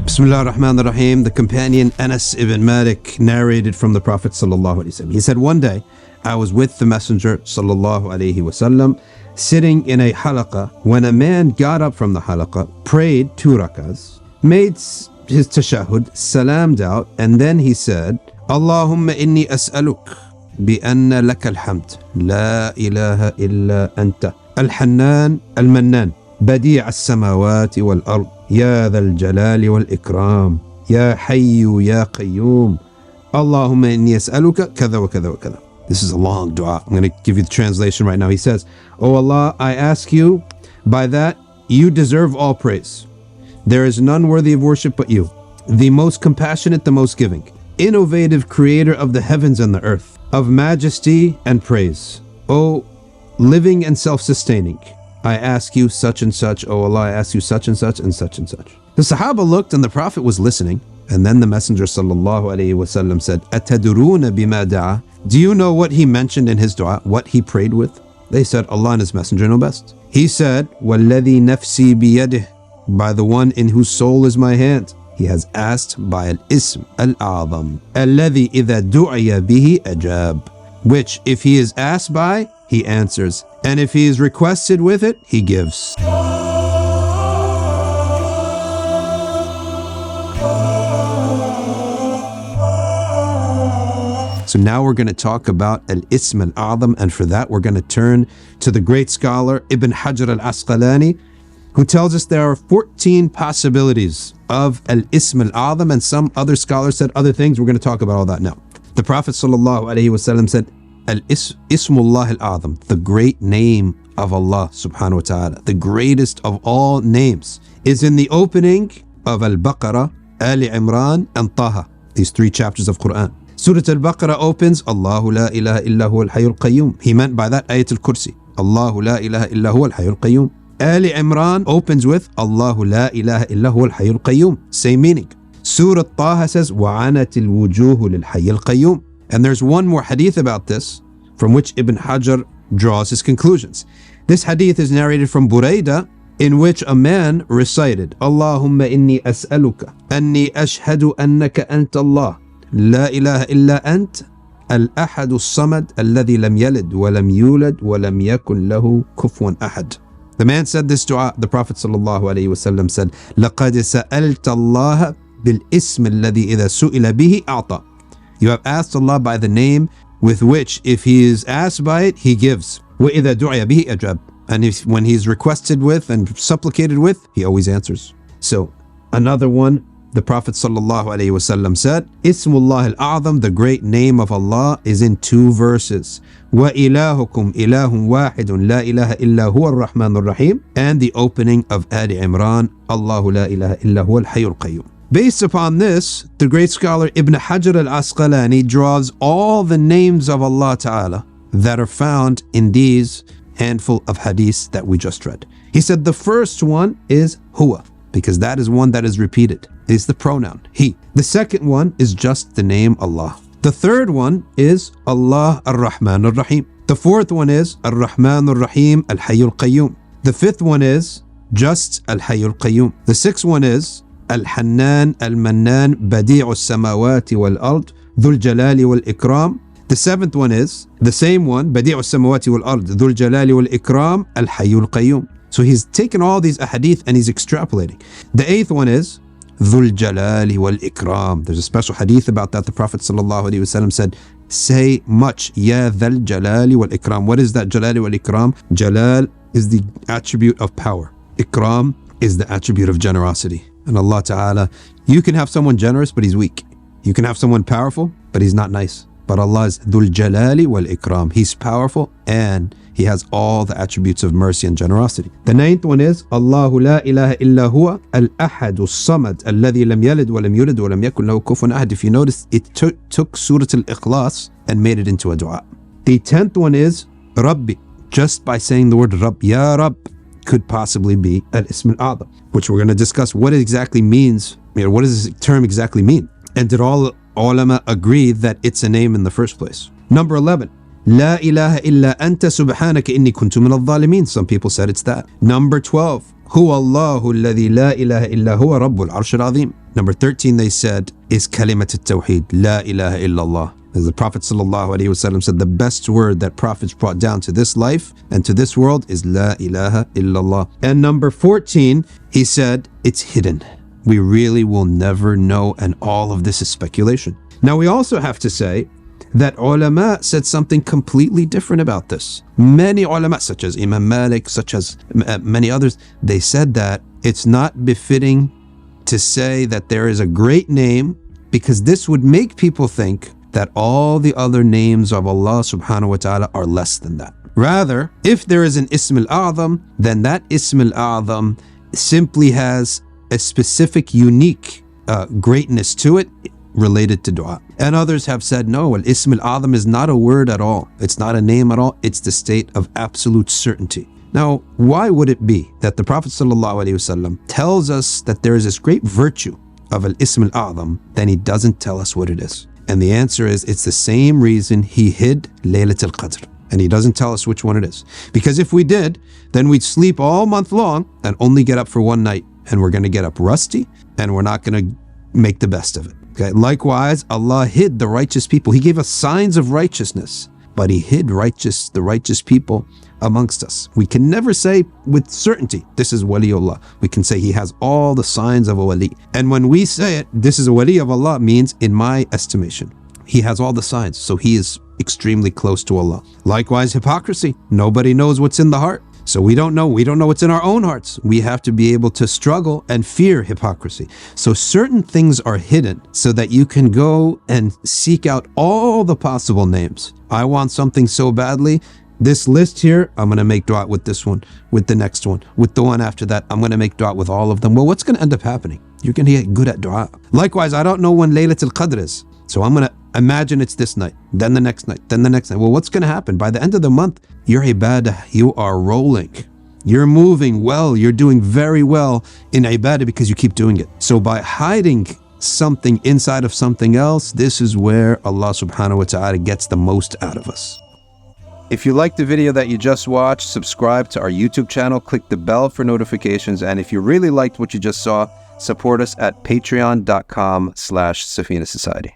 Bismillah ar-Rahman ar-Rahim. The companion Anas ibn Malik narrated from the Prophet sallallahu alaihi wasallam. He said, one day I was with the Messenger sallallahu alaihi wasallam sitting in a halaqah when a man got up from the halaqah, prayed 2 rakahs, made his tashahhud, salamed out, and then he said, Allahumma inni as'aluk bi anna laka alhamd, la ilaha illa anta, al-Hannan al-Mannan, badi' as-samawati wal-ard, ya dhal jalali wal-ikram, ya hayyu ya qayyum, Allahumma inni as'aluka kada wa kada wa kada. This is a long dua. I'm going to give you the translation right now. He says, Oh Allah, I ask you, by that you deserve all praise. There is none worthy of worship but you, the most compassionate, the most giving, innovative creator of the heavens and the earth, of majesty and praise. O living and self-sustaining, I ask you such and such. Oh Allah, I ask you such and such and such and such. The Sahaba looked and the Prophet was listening. And then the Messenger sallallahu alaihi wasallam said, Ataduruna bima da'a? Do you know what he mentioned in his dua, what he prayed with? They said, Allah and his Messenger know best. He said, Walladhi nafsi biyadih, by the one in whose soul is my hand. He has asked by al-ism al-a'zam, alladhi idha du'iya bihi ajab, which if he is asked by, he answers, and if he is requested with it, he gives. So now we're going to talk about al-ism al-a'zam, and for that we're going to turn to the great scholar Ibn Hajar al-Asqalani, who tells us there are 14 possibilities of al-ism al-a'zam, and some other scholars said other things. We're going to talk about all that now. The Prophet sallallahu alaihi wasallam said, Ismullah al-a'zam, the great name of Allah subhanahu wa ta'ala, the greatest of all names, is in the opening of Al-Baqarah, Ali Imran, and Taha, these 3 chapters of Quran. Surah Al-Baqarah opens, Allahu la ilaha illa huwa al-hayyul qayyum. He meant by that Ayat al-Kursi, Allahu la ilaha illa huwa al-hayyul qayyum. Ali Imran opens with, Allahu la ilaha illa huwa al-hayyul qayyum. Same meaning. Surah Taha says, وَعَنَتِ الْوُجُوهُ لِلْحَيِّ الْقَيُّومِ. And there's one more hadith about this, from which Ibn Hajar draws his conclusions. This hadith is narrated from Buraidah, in which a man recited, Allahumma inni as'aluka anni ashhadu annaka anta Allah, la ilaha illa ant, al-ahadu as-samad, alladhi lam yalid wa lam yulad wa lam yakun lahu kufuwan ahad. The man said this dua. The Prophet sallallahu alaihi wasallam said, لَقَدْ سَأَلْتَ اللَّهَ بِالْإِسْمِ الَّذِي إِذَا سُئِلَ بِهِ أَعْطَى. You have asked Allah by the name with which, if he is asked by it, he gives. وَإِذَا دُعِيَ بِهِ أَجَابَ. And if when he's requested with and supplicated with, he always answers. So another one, the Prophet sallallahu alaihi wasallam said, Ismullah al-A'zam, the great name of Allah, is in 2 verses. وَإِلَهُكُمْ إِلَهٌ وَاحِدٌ لَا إِلَهَ إِلَّا هُوَ الرَّحْمَنُ الرَّحِيمُ. And the opening of Ali Imran, Allahu la ilaha illa huwa al-hayyul qayyum. Based upon this, the great scholar Ibn Hajar al-Asqalani draws all the names of Allah Ta'ala that are found in these handful of hadiths that we just read. He said the first one is huwa, because that is one that is repeated. It's the pronoun, he. The second one is just the name Allah. The third one is Allah ar-Rahman ar-Rahim. The fourth one is ar-Rahman ar-Rahim al-Hayyul Qayyum. The fifth one is just al-Hayyul Qayyum. The sixth one is al-Hannan al-Mannan badi'u as-samawati wal-ard dhul jalali wal-ikram. The seventh one is the same one, badi'u as-samawati wal-ard dhul jalali wal-ikram al-Hayyul Qayyum. So he's taken all these ahadith and he's extrapolating. The eighth one is Dhul Jalali wal Ikram. There's a special hadith about that. The Prophet ﷺ said, say much, Ya Dhal Jalali wal Ikram. What is that Jalali wal Ikram? Jalal is the attribute of power. Ikram is the attribute of generosity. And Allah Ta'ala, you can have someone generous, but he's weak. You can have someone powerful, but he's not nice. But Allah is Dhul Jalali wal Ikram. He's powerful and He has all the attributes of mercy and generosity. The ninth one is Allahu la ilaha illa huwa al-ahadu as-samad alladhi lam yalid wa lam yulad wa lam yakun lahu kufuwan ahad. If you notice, it took Surah Al-Ikhlas and made it into a dua. The 10th one is Rabbi. Just by saying the word Rabb, Ya Rabb, could possibly be al-ism al-a'zam, which we're going to discuss what it exactly means. What does this term exactly mean? And did all ulama agree that it's a name in the first place? Number 11. La ilaha illa anta subhanaka inni kuntu min al-zalimin. Some people said it's that. Number 12. هو الله الذي لا إله إلا هو رب العرش العظيم. Number 13 they said is كلمة التوحيد, لا إله إلا الله. As the Prophet ﷺ said, the best word that prophets brought down to this life and to this world is La ilaha illallah. And number 14, he said, it's hidden. We really will never know, and all of this is speculation. Now we also have to say that ulama said something completely different about this. Many ulama, such as Imam Malik, such as many others, they said that it's not befitting to say that there is a great name, because this would make people think that all the other names of Allah subhanahu wa ta'ala are less than that. Rather, if there is an Ism al-A'zam, then that Ism al-A'zam simply has a specific, unique greatness to it related to dua. And others have said, no, al-Ism al-A'zam is not a word at all. It's not a name at all. It's the state of absolute certainty. Now, why would it be that the Prophet ﷺ tells us that there is this great virtue of al-Ism al-A'zam, then he doesn't tell us what it is? And the answer is, it's the same reason he hid Laylatul Qadr. And he doesn't tell us which one it is. Because if we did, then we'd sleep all month long and only get up for one night. And we're going to get up rusty, and we're not going to make the best of it. Okay. Likewise, Allah hid the righteous people. He gave us signs of righteousness, but he hid the righteous people amongst us. We can never say with certainty, this is Waliullah. We can say he has all the signs of a wali. And when we say it, this is a wali of Allah, means, in my estimation, he has all the signs. So he is extremely close to Allah. Likewise, hypocrisy. Nobody knows what's in the heart. So we don't know what's in our own hearts. We have to be able to struggle and fear hypocrisy. So certain things are hidden so that you can go and seek out all the possible names. I want something so badly. This list here, I'm going to make dua with this one, with the next one, with the one after that. I'm going to make dua with all of them. Well, what's going to end up happening? You're going to get good at dua. Likewise, I don't know when Laylatul Qadr is. So I'm going to imagine it's this night, then the next night, then the next night. Well, what's going to happen? By the end of the month, your ibadah, you are rolling. You're moving well. You're doing very well in ibadah because you keep doing it. So by hiding something inside of something else, this is where Allah subhanahu wa ta'ala gets the most out of us. If you liked the video that you just watched, subscribe to our YouTube channel, click the bell for notifications, and if you really liked what you just saw, support us at patreon.com/Safina Society.